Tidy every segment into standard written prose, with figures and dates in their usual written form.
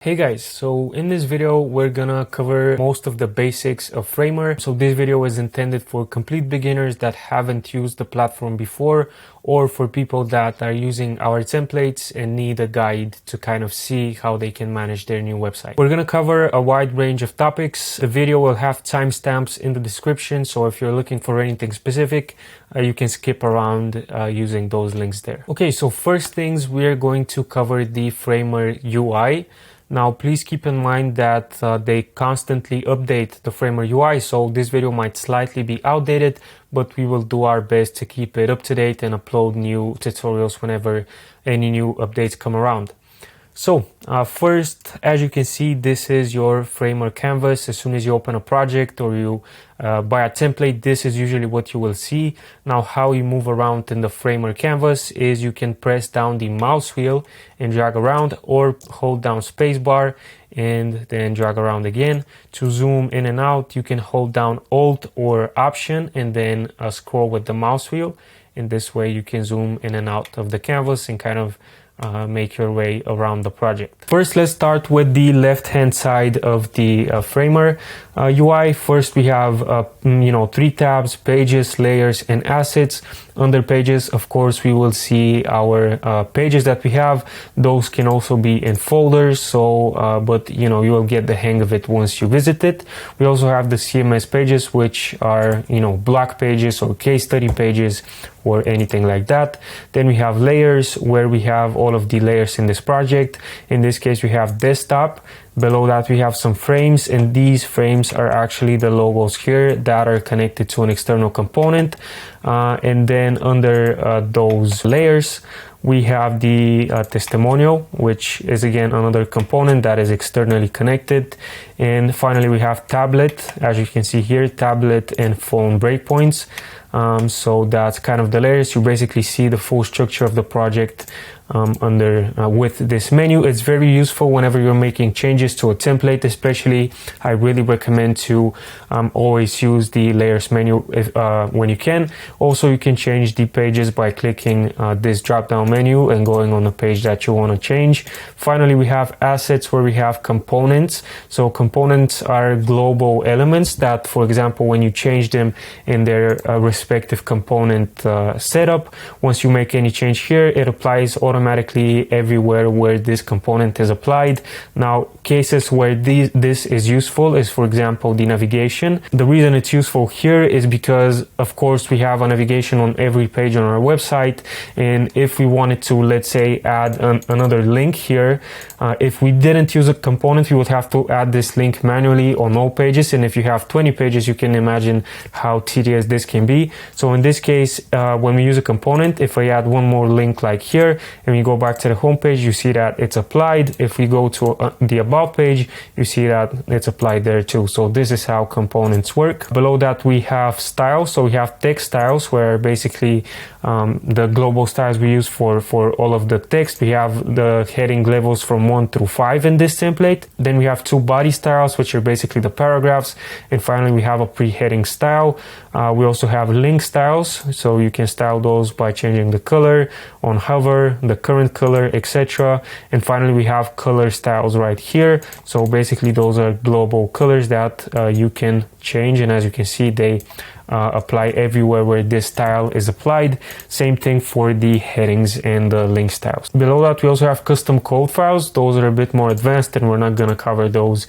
Hey guys, so in this video we're gonna cover most of the basics of Framer. So this video is intended for complete beginners that haven't used the platform before, or for people that are using our templates and need a guide to kind of see how they can manage their new website. We're gonna cover a wide range of topics. The video will have timestamps in the description, so if you're looking for anything specific, you can skip around using those links there. Okay, so first things, we're going to cover the Framer UI. Now, please keep in mind that they constantly update the Framer UI, so this video might slightly be outdated, but we will do our best to keep it up to date and upload new tutorials whenever any new updates come around. So first, as you can see, this is your Framer canvas. As soon as you open a project or you buy a template, this is usually what you will see. Now, how you move around in the Framer canvas is you can press down the mouse wheel and drag around, or hold down spacebar and then drag around again. To zoom in and out, you can hold down Alt or Option and then scroll with the mouse wheel. In this way, you can zoom in and out of the canvas and kind of make your way around the project. First, let's start with the left-hand side of the Framer UI. First, we have three tabs: Pages, Layers, and Assets. Under Pages, of course, we will see our pages that we have. Those can also be in folders, but you will get the hang of it once you visit it. We also have the CMS pages, which are block pages or case study pages or anything like that. Then we have Layers, where we have all of the layers in this project. In this case, we have desktop. Below that, we have some frames, and these frames are actually the logos here that are connected to an external component. And then under those layers, we have the testimonial, which is again another component that is externally connected. And finally, we have tablet, as you can see here, tablet and phone breakpoints. So that's kind of the layers. You basically see the full structure of the project with this menu. It's very useful whenever you're making changes to a template, especially. I really recommend to always use the layers menu when you can. Also, you can change the pages by clicking this drop down menu and going on the page that you want to change. Finally, we have assets, where we have components. So components are global elements that, for example, when you change them in their respective component setup, once you make any change here, it applies automatically everywhere where this component is applied. Now, cases where this is useful is, for example, the navigation. The reason it's useful here is because, of course, we have a navigation on every page on our website, and if we wanted to, let's say, add another link here, if we didn't use a component, we would have to add this link manually on all pages, and if you have 20 pages, you can imagine how tedious this can be. So in this case, when we use a component, if I add one more link like here, and we go back to the home page, you see that it's applied. If we go to the about page, you see that it's applied there too. So this is how components work. Below that, we have styles. So we have text styles, where basically the global styles we use for all of the text. We have the heading levels from 1 through 5 in this template. Then we have two body styles, which are basically the paragraphs. And finally, we have a pre-heading style. We also have link styles, so you can style those by changing the color on hover, the current color, etc. And finally, we have color styles right here. So basically, those are global colors that you can change, and as you can see, they apply everywhere where this style is applied. Same thing for the headings and the link styles. Below that, we also have custom code files. Those are a bit more advanced, and we're not going to cover those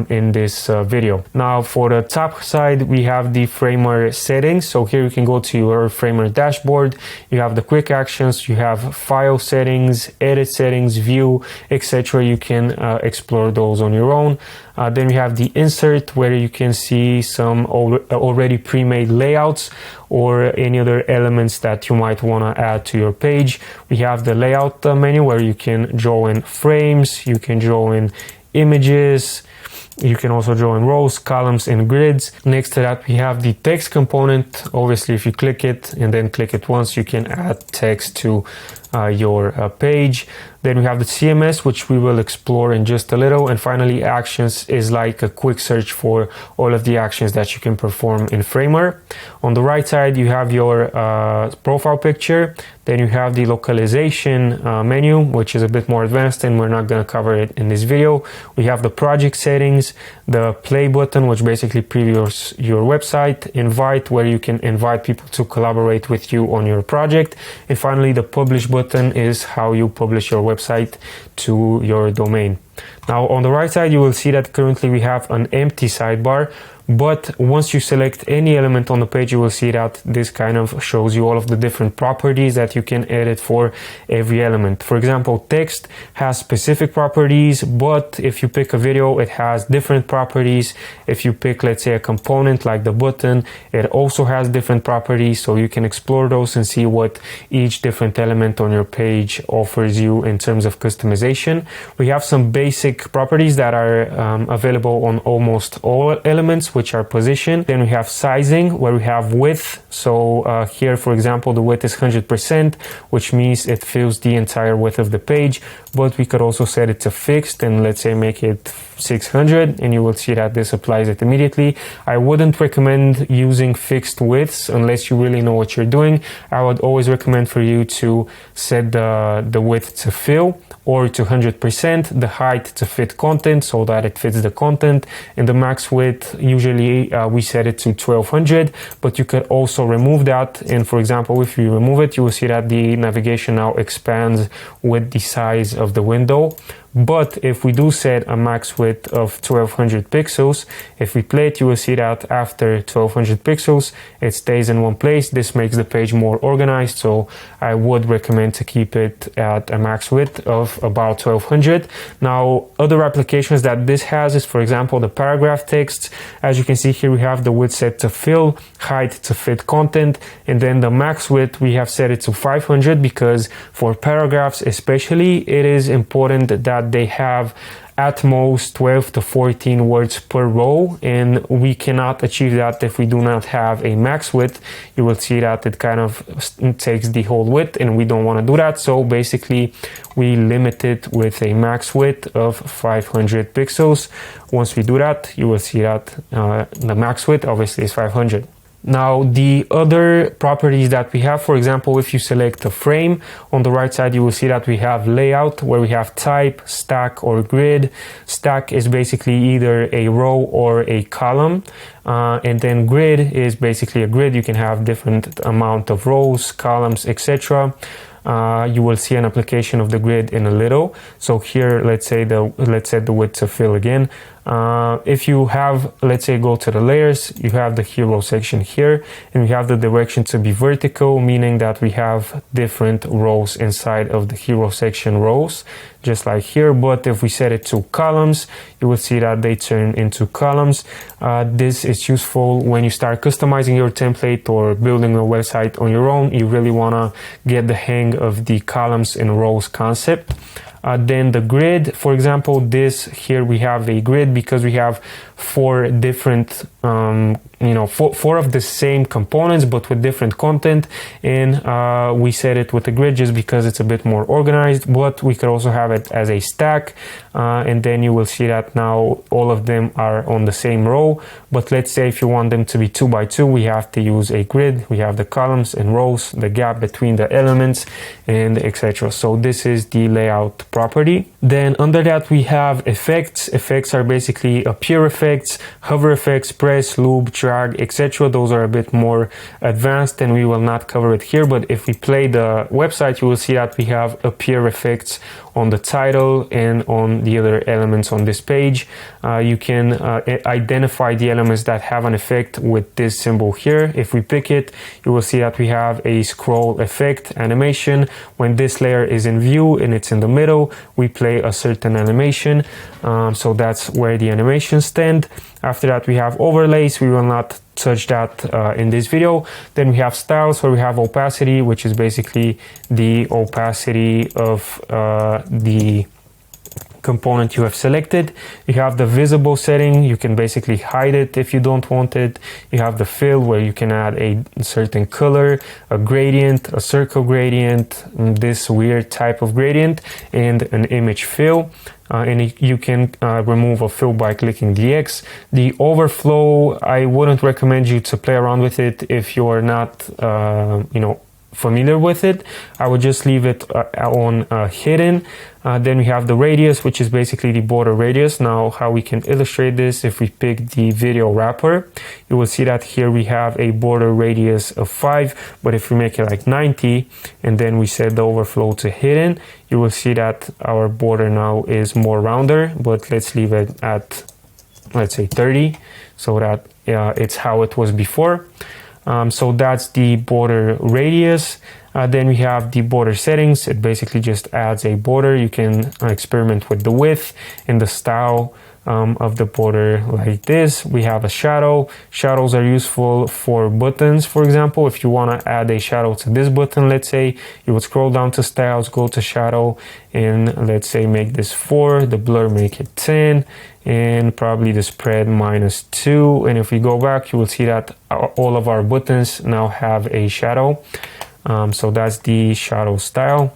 in this video. Now, for the top side, we have the Framer settings. So here you can go to your Framer dashboard. You have the quick actions, you have file settings, edit settings, view, etc. You can explore those on your own. Then we have the insert, where you can see some already pre-made layouts or any other elements that you might want to add to your page. We have the layout menu, where you can draw in frames, you can draw in images, you can also draw in rows, columns, and grids. Next to that, we have the text component. Obviously, if you click it and then click it once, you can add text to your page. Then we have the CMS, which we will explore in just a little. And finally, actions is like a quick search for all of the actions that you can perform in Framer. On the right side, you have your profile picture. Then you have the localization menu, which is a bit more advanced, and we're not going to cover it in this video. We have the project settings, the play button, which basically previews your website, invite, where you can invite people to collaborate with you on your project, and finally the publish button is how you publish your website to your domain. Now on the right side, you will see that currently we have an empty sidebar, but once you select any element on the page, you will see that this kind of shows you all of the different properties that you can edit for every element. For example, text has specific properties, but if you pick a video, it has different properties. If you pick, let's say, a component like the button, it also has different properties, so you can explore those and see what each different element on your page offers you in terms of customization. We have some basic properties that are available on almost all elements, which are position. Then we have sizing, where we have width. So here, for example, the width is 100%, which means it fills the entire width of the page, but we could also set it to fixed and let's say make it 600, and you will see that this applies it immediately. I wouldn't recommend using fixed widths unless you really know what you're doing. I would always recommend for you to set the width to fill or to 100%, the height to fit content so that it fits the content, and the max width, usually we set it to 1200, but you could also remove that. And for example, if you remove it, you will see that the navigation now expands with the size of the window. But if we do set a max width of 1200 pixels, if we play it, you will see that after 1200 pixels, it stays in one place. This makes the page more organized, so I would recommend to keep it at a max width of about 1200. Now, other applications that this has is, for example, the paragraph texts. As you can see here, we have the width set to fill, height to fit content, and then the max width, we have set it to 500 because for paragraphs especially, it is important that they have at most 12 to 14 words per row, and we cannot achieve that if we do not have a max width. You will see that it kind of takes the whole width, and we don't want to do that. So basically we limit it with a max width of 500 pixels. Once we do that, you will see that the max width obviously is 500. Now, the other properties that we have, for example, if you select a frame, on the right side, you will see that we have layout, where we have type, stack, or grid. Stack is basically either a row or a column. And then grid is basically a grid. You can have different amount of rows, columns, etc. You will see an application of the grid in a little. So here, let's set the width to fill again. If you have, let's say, go to the layers, you have the hero section here, and we have the direction to be vertical, meaning that we have different rows inside of the hero section rows, just like here. But if we set it to columns, you will see that they turn into columns. This is useful when you start customizing your template or building a website on your own. You really want to get the hang of the columns and rows concept. Then the grid, for example, this here we have a grid because we have four different, four of the same components but with different content, and we set it with a grid just because it's a bit more organized. But we could also have it as a stack, and then you will see that now all of them are on the same row. But let's say if you want them to be 2 by 2, we have to use a grid. We have the columns and rows, the gap between the elements, and etc. So this is the layout property. Then under that we have effects. Effects are basically appear effects, hover effects, press, loop, drag, etc. Those are a bit more advanced and we will not cover it here. But if we play the website, you will see that we have appear effects on the title and on the other elements on this page. You can identify the elements that have an effect with this symbol here. If we pick it, you will see that we have a scroll effect animation. When this layer is in view and it's in the middle, we play a certain animation. So that's where the animations stand. After that, we have overlays. We will not touch that in this video. Then we have styles, where we have opacity, which is basically the opacity of the component you have selected. You have the visible setting, you can basically hide it if you don't want it. You have the fill where you can add a certain color, a gradient, a circle gradient, this weird type of gradient, and an image fill. And you can remove a fill by clicking the X. The overflow, I wouldn't recommend you to play around with it if you're not familiar with it. I would just leave it on hidden. Then we have the radius, which is basically the border radius. Now, how we can illustrate this, if we pick the video wrapper, you will see that here we have a border radius of 5, but if we make it like 90 and then we set the overflow to hidden, you will see that our border now is more rounder, but let's leave it at, let's say 30, so that it's how it was before. So that's the border radius. Then we have the border settings. It basically just adds a border. You can experiment with the width and the style of the border like this. We have a shadow. Shadows are useful for buttons. For example, if you want to add a shadow to this button, let's say, you would scroll down to styles, go to shadow, and let's say make this 4, the blur make it 10, and probably the spread -2. And if we go back, you will see that all of our buttons now have a shadow. So that's the shadow style.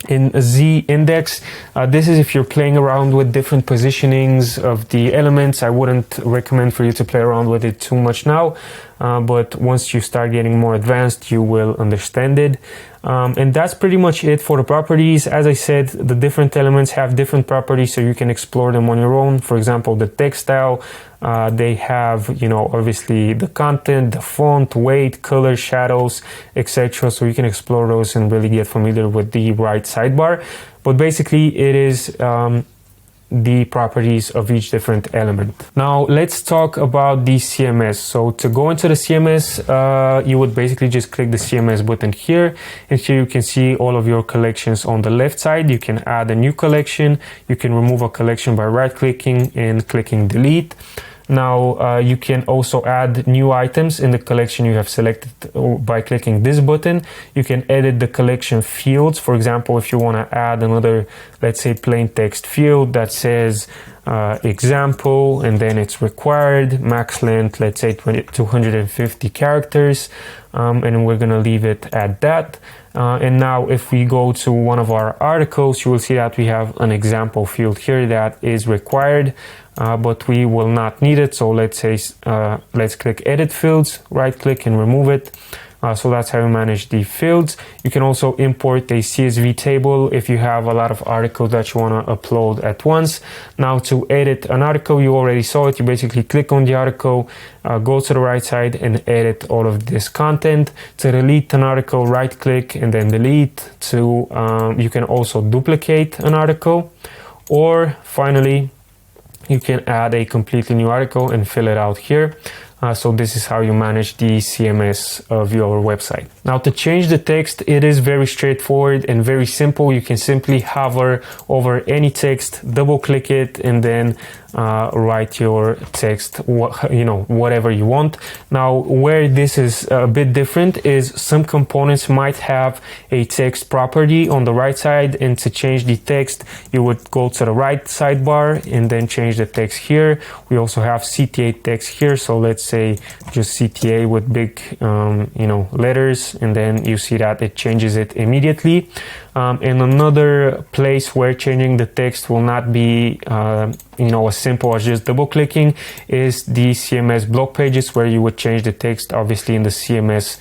In Z index, this is if you're playing around with different positionings of the elements. I wouldn't recommend for you to play around with it too much now, but once you start getting more advanced, you will understand it. And that's pretty much it for the properties. As I said, the different elements have different properties, so you can explore them on your own. For example, the text style, they have, obviously the content, the font, weight, color, shadows, etc. So you can explore those and really get familiar with the right sidebar. But basically, it is the properties of each different element. Now let's talk about the CMS. So to go into the CMS, you would basically just click the CMS button here, and here you can see all of your collections on the left side. You can add a new collection, you can remove a collection by right clicking and clicking delete. Now you can also add new items in the collection you have selected by clicking this button. You can edit the collection fields. For example, if you want to add another, let's say, plain text field that says example, and then it's required max length, let's say 250 characters, and we're gonna leave it at that. And now if we go to one of our articles, you will see that we have an example field here that is required, but we will not need it. So let's say, let's click edit fields, right click and remove it. So that's how you manage the fields. You can also import a CSV table if you have a lot of articles that you want to upload at once. Now to edit an article, you already saw it. You basically click on the article, go to the right side and edit all of this content. To delete an article, right click and then delete. You can also duplicate an article, or finally, you can add a completely new article and fill it out here. So this is how you manage the CMS of your website. Now to change the text, it is very straightforward and very simple. You can simply hover over any text, double click it, and then write your text, whatever you want. Now where this is a bit different is some components might have a text property on the right side, and to change the text you would go to the right sidebar and then change the text here. We also have CTA text here, so let's say just CTA with big letters, and then you see that it changes it immediately. And another place where changing the text will not be as simple as just double clicking is the CMS blog pages, where you would change the text obviously in the CMS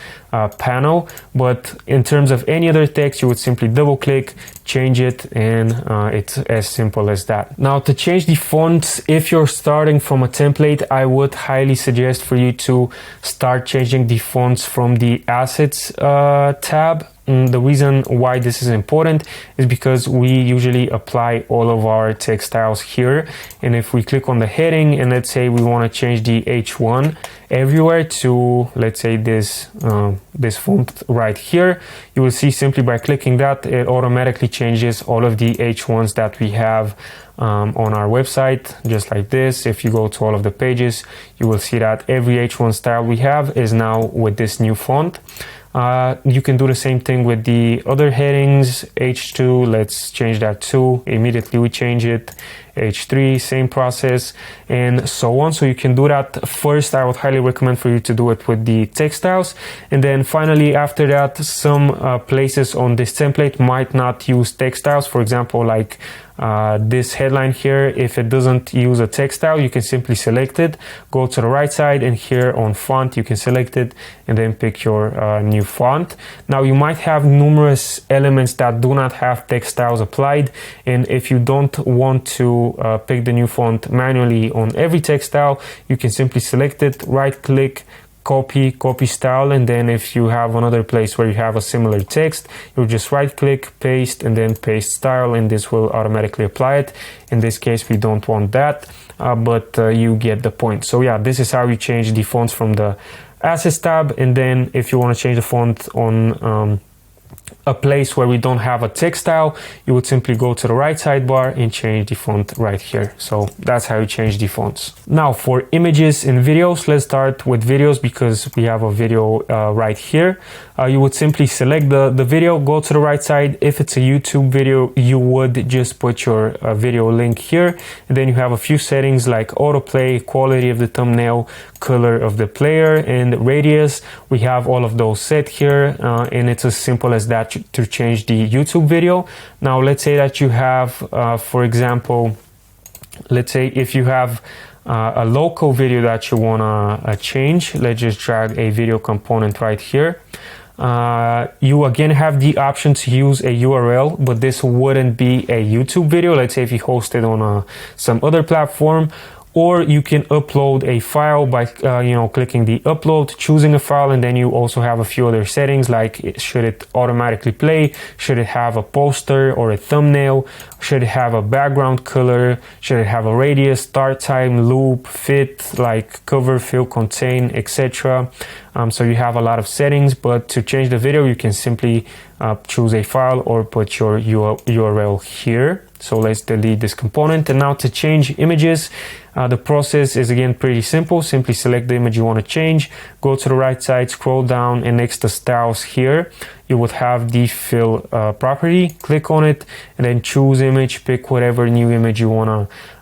panel. But in terms of any other text, you would simply double click, change it, and it's as simple as that. Now to change the fonts, if you're starting from a template, I would highly suggest for you to start changing the fonts from the assets tab. The reason why this is important is because we usually apply all of our text styles here, and if we click on the heading and let's say we want to change the H1 everywhere to, let's say, this font right here, you will see simply by clicking that it automatically changes all of the H1s that we have on our website, just like this. If you go to all of the pages, you will see that every H1 style we have is now with this new font. You can do the same thing with the other headings. H2, let's change that to, immediately we change it. H3, same process, and so on. So you can do that. First, I would highly recommend for you to do it with the text styles, and then finally after that, some places on this template might not use text styles. For example, like this headline here, if it doesn't use a text style, you can simply select it, go to the right side, and here on font you can select it and then pick your new font. Now you might have numerous elements that do not have text styles applied, and if you don't want to pick the new font manually on every text style, you can simply select it, right click, copy style, and then if you have another place where you have a similar text, you'll just right click, paste, and then paste style, and this will automatically apply it. In this case we don't want that, but you get the point. So yeah, this is how you change the fonts from the assets tab. And then if you want to change the font on a place where we don't have a text style, you would simply go to the right sidebar and change the font right here. So that's how you change the fonts. Now for images and videos, let's start with videos because we have a video right here. You would simply select the video, go to the right side. If it's a YouTube video, you would just put your video link here, and then you have a few settings like autoplay, quality of the thumbnail, color of the player, and radius. We have all of those set here, and it's as simple as that to change the YouTube video. Now let's say that you have, for example, let's say if you have a local video that you want to change, let's just drag a video component right here. You again have the option to use a URL, but this wouldn't be a YouTube video. Let's say if you host it on some other platform, or you can upload a file by clicking the upload, choosing a file, and then you also have a few other settings like should it automatically play, should it have a poster or a thumbnail, should it have a background color, should it have a radius, start time, loop, fit, like cover, fill, contain, etc. So you have a lot of settings, but to change the video you can simply choose a file or put your URL here. So let's delete this component. And now to change images, the process is again pretty simple. Simply select the image you want to change, go to the right side, scroll down, and next to styles here, you would have the fill property. Click on it and then choose image, pick whatever new image you want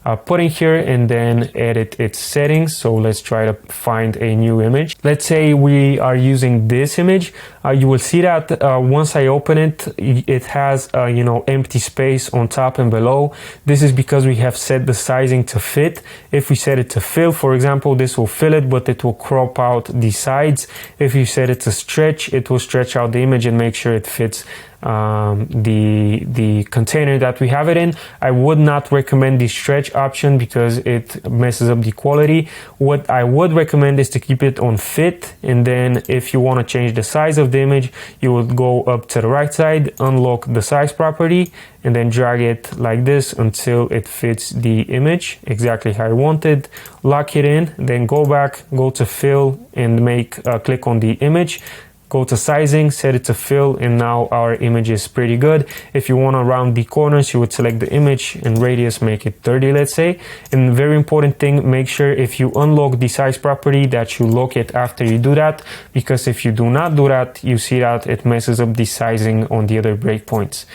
to put in here, and then edit its settings. So let's try to find a new image. Let's say we are using this image. You will see that once I open it, it has empty space on top and below. This is because we have set the sizing to fit. If we set it to fill, for example, this will fill it, but it will crop out the sides. If you set it to stretch, it will stretch out the image and make sure it fits the container that we have it in. I would not recommend the stretch option because it messes up the quality. What I would recommend is to keep it on fit, and then if you want to change the size of the image, you would go up to the right side, unlock the size property, and then drag it like this until it fits the image exactly how I wanted. Lock it in, then go back, go to fill, and click on the image. Go to sizing, set it to fill, and now our image is pretty good. If you want to round the corners, you would select the image and radius, make it 30, let's say. And very important thing, make sure if you unlock the size property that you lock it after you do that, because if you do not do that, you see that it messes up the sizing on the other breakpoints.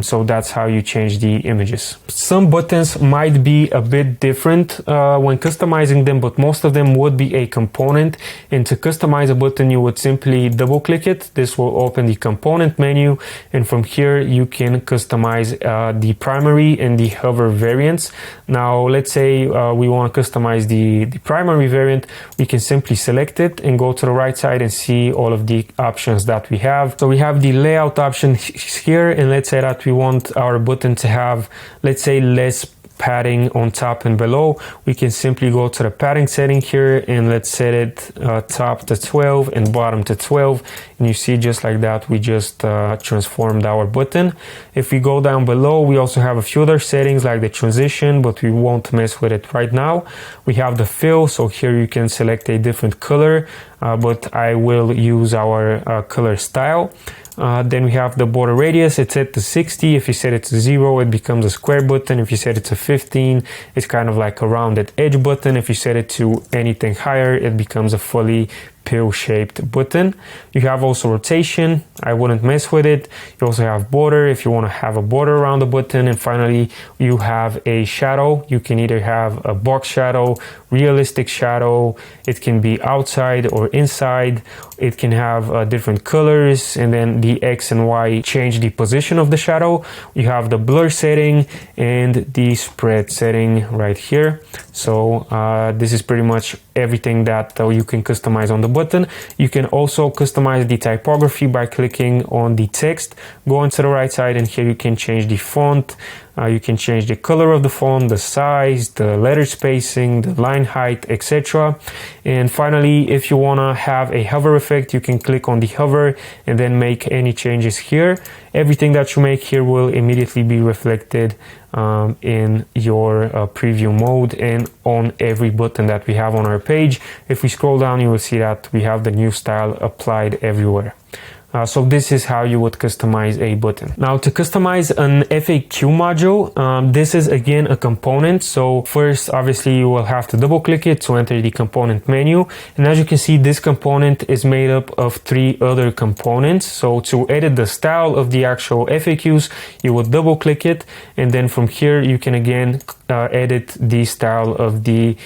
So that's how you change the images. Some buttons might be a bit different when customizing them, but most of them would be a component. And to customize a button, you would simply double click it. This will open the component menu, and from here you can customize the primary and the hover variants. Now let's say we want to customize the primary variant. We can simply select it and go to the right side and see all of the options that we have. So we have the layout option here, and let's say that we want our button to have, let's say, less padding on top and below. We can simply go to the padding setting here, and let's set it top to 12 and bottom to 12, and you see just like that we just transformed our button. If we go down below, we also have a few other settings like the transition, but we won't mess with it right now. We have the fill, so here you can select a different color, but I will use our color style. Then we have the border radius. It's set to 60. If you set it to 0, it becomes a square button. If you set it to 15, it's kind of like a rounded edge button. If you set it to anything higher, it becomes a fully pill-shaped button. You have also rotation. I wouldn't mess with it. You also have border if you want to have a border around the button. And finally, you have a shadow. You can either have a box shadow, realistic shadow. It can be outside or inside. It can have different colors, and then the X and Y change the position of the shadow. You have the blur setting and the spread setting right here. So this is pretty much everything that you can customize on the button. You can also customize the typography by clicking on the text, going to the right side, and here you can change the font. You can change the color of the font, the size, the letter spacing, the line height, etc. And finally, if you want to have a hover effect, you can click on the hover and then make any changes here. Everything that you make here will immediately be reflected in your preview mode and on every button that we have on our page. If we scroll down, you will see that we have the new style applied everywhere. So this is how you would customize a button. Now, to customize an FAQ module, this is again a component. So first, obviously, you will have to double click it to enter the component menu. And as you can see, this component is made up of 3 other components. So to edit the style of the actual FAQs, you will double click it. And then from here, you can again edit the style of the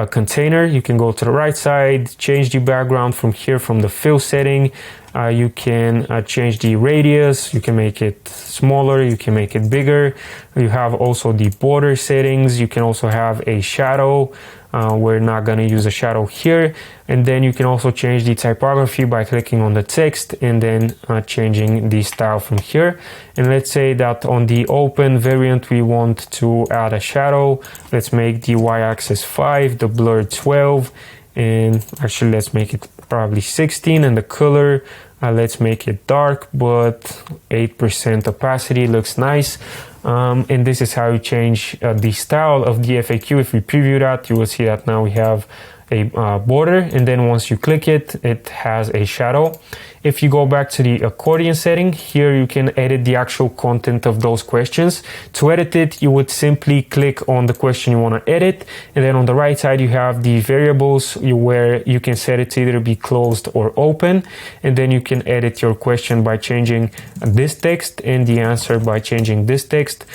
container. You can go to the right side, change the background from here from the fill setting. You can change the radius, you can make it smaller, you can make it bigger. You have also the border settings. You can also have a shadow. We're not going to use a shadow here. And then you can also change the typography by clicking on the text and then changing the style from here. And let's say that on the open variant, we want to add a shadow. Let's make the y-axis 5, the blur 12, and actually let's make it probably 16, and the color let's make it dark, but 8% opacity looks nice. And this is how you change the style of the FAQ. If we preview that, you will see that now we have a border, and then once you click it, it has a shadow. If you go back to the accordion setting, here you can edit the actual content of those questions. To edit it, you would simply click on the question you want to edit, and then on the right side you have the variables where you can set it to either be closed or open, and then you can edit your question by changing this text and the answer by changing this text.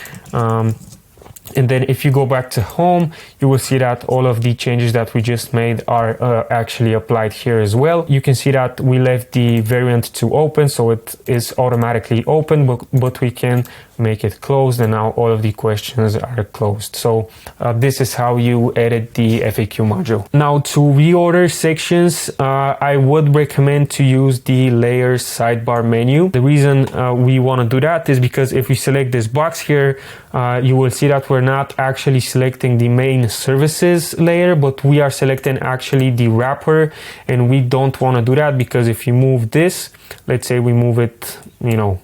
And then if you go back to home, you will see that all of the changes that we just made are actually applied here as well. You can see that we left the variant to open, so it is automatically open, but we can make it closed, and now all of the questions are closed. So this is how you edit the FAQ module. Now, to reorder sections, I would recommend to use the layers sidebar menu. The reason we want to do that is because if we select this box here, you will see that we're not actually selecting the main services layer, but we are selecting actually the wrapper, and we don't want to do that because if you move this, let's say we move it,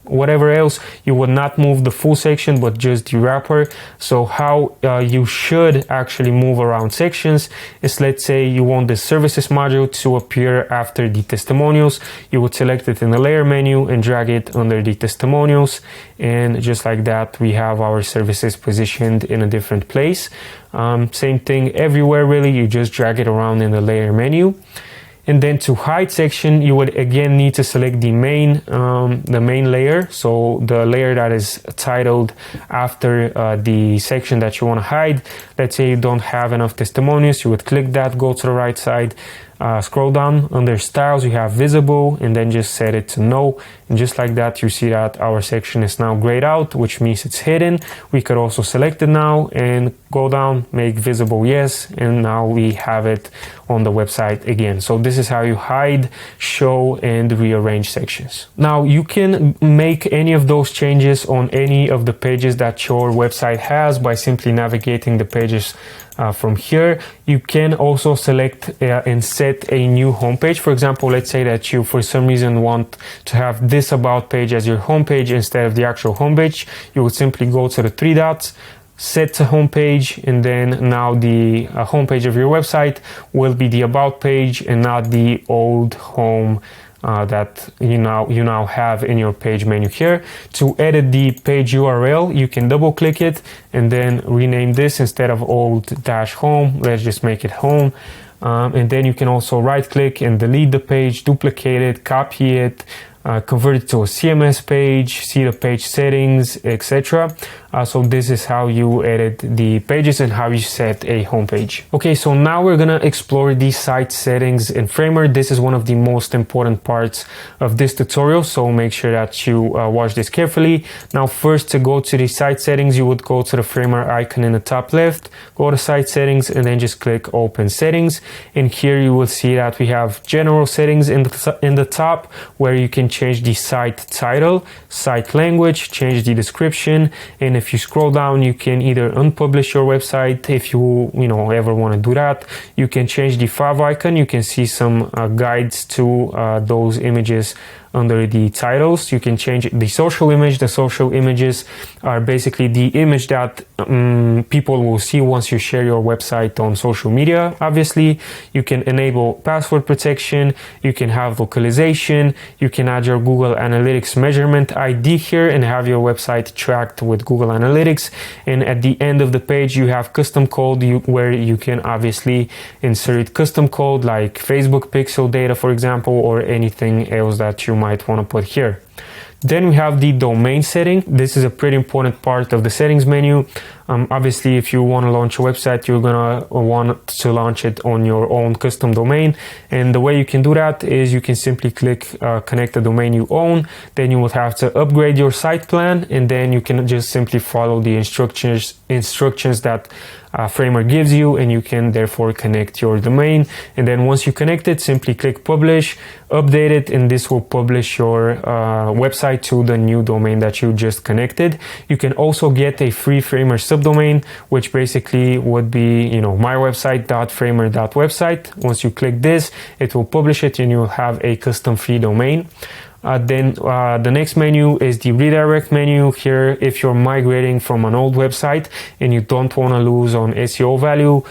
whatever else, you would not move the full section, but just the wrapper. So how you should actually move around sections is, let's say you want the services module to appear after the testimonials. You would select it in the layer menu and drag it under the testimonials. And just like that, we have our services positioned in a different place. Same thing everywhere, really. You just drag it around in the layer menu. And then to hide section, you would again need to select the main layer. So the layer that is titled after the section that you want to hide. Let's say you don't have enough testimonials, you would click that, go to the right side, scroll down under styles, you have visible, and then just set it to no. And just like that, you see that our section is now grayed out, which means it's hidden. We could also select it now and go down, make visible yes, and now we have it on the website again. So this is how you hide, show, and rearrange sections. Now you can make any of those changes on any of the pages that your website has by simply navigating the pages from here. You can also select and set a new homepage. For example, let's say that you for some reason want to have this about page as your homepage instead of the actual homepage. You would simply go to the 3 dots, set to homepage, and then now the homepage of your website will be the about page and not the old home that you now have in your page menu here. To edit the page URL, you can double click it and then rename this. Instead of old-home, let's just make it home. And then you can also right click and delete the page, duplicate it, copy it, convert it to a CMS page, see the page settings, etc. So this is how you edit the pages and how you set a home page. Okay, so now we're gonna explore the site settings in Framer. This is one of the most important parts of this tutorial, so make sure that you watch this carefully. Now first, to go to the site settings, you would go to the Framer icon in the top left, go to site settings, and then just click open settings. And here you will see that we have general settings in the top, where you can change the site title, site language, change the description, and if you scroll down, you can either unpublish your website if you ever want to do that. You can change the fav icon. You can see some guides to those images under the titles. You can change the social image. The social images are basically the image that people will see once you share your website on social media. Obviously, you can enable password protection. You can have localization. You can add your Google Analytics measurement ID here and have your website tracked with Google Analytics. And at the end of the page, you have custom code where you can obviously insert custom code like Facebook pixel data, for example, or anything else that you might want to put here. Then we have the domain setting. This is a pretty important part of the settings menu. Obviously, if you want to launch a website, you're gonna want to launch it on your own custom domain. And the way you can do that is you can simply click connect the domain you own. Then you will have to upgrade your site plan, and then you can just simply follow the instructions that Framer gives you, and you can therefore connect your domain. And then once you connect it, simply click publish, update it, and this will publish your website to the new domain that you just connected. You can also get a free Framer subdomain, which basically would be my website.framer.website. Once you click this, it will publish it and you'll have a custom free domain. Then the next menu is the redirect menu. Here, if you're migrating from an old website and you don't want to lose on SEO value,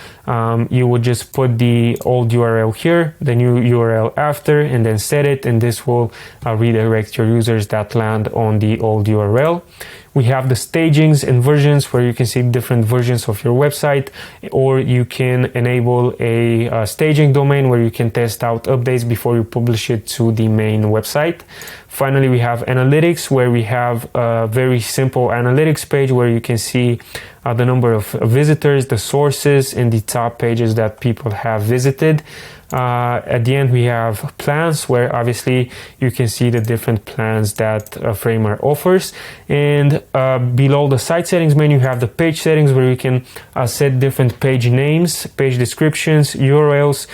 you would just put the old URL here, the new URL after, and then set it, and this will redirect your users that land on the old URL. We have the stagings and versions, where you can see different versions of your website, or you can enable a staging domain where you can test out updates before you publish it to the main website. Finally, we have analytics, where we have a very simple analytics page where you can see the number of visitors, the sources, and the top pages that people have visited. At the end, we have plans, where obviously you can see the different plans that Framer offers. And below the site settings menu, you have the page settings, where you can set different page names, page descriptions, URLs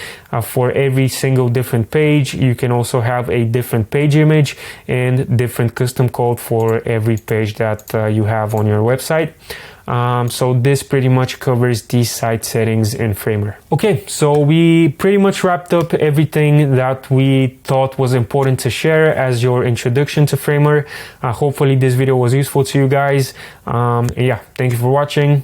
for every single different page. You can also have a different page image and different custom code for every page that you have on your website. So this pretty much covers the site settings in Framer. Okay, so we pretty much wrapped up everything that we thought was important to share as your introduction to Framer. Hopefully this video was useful to you guys. Yeah, thank you for watching.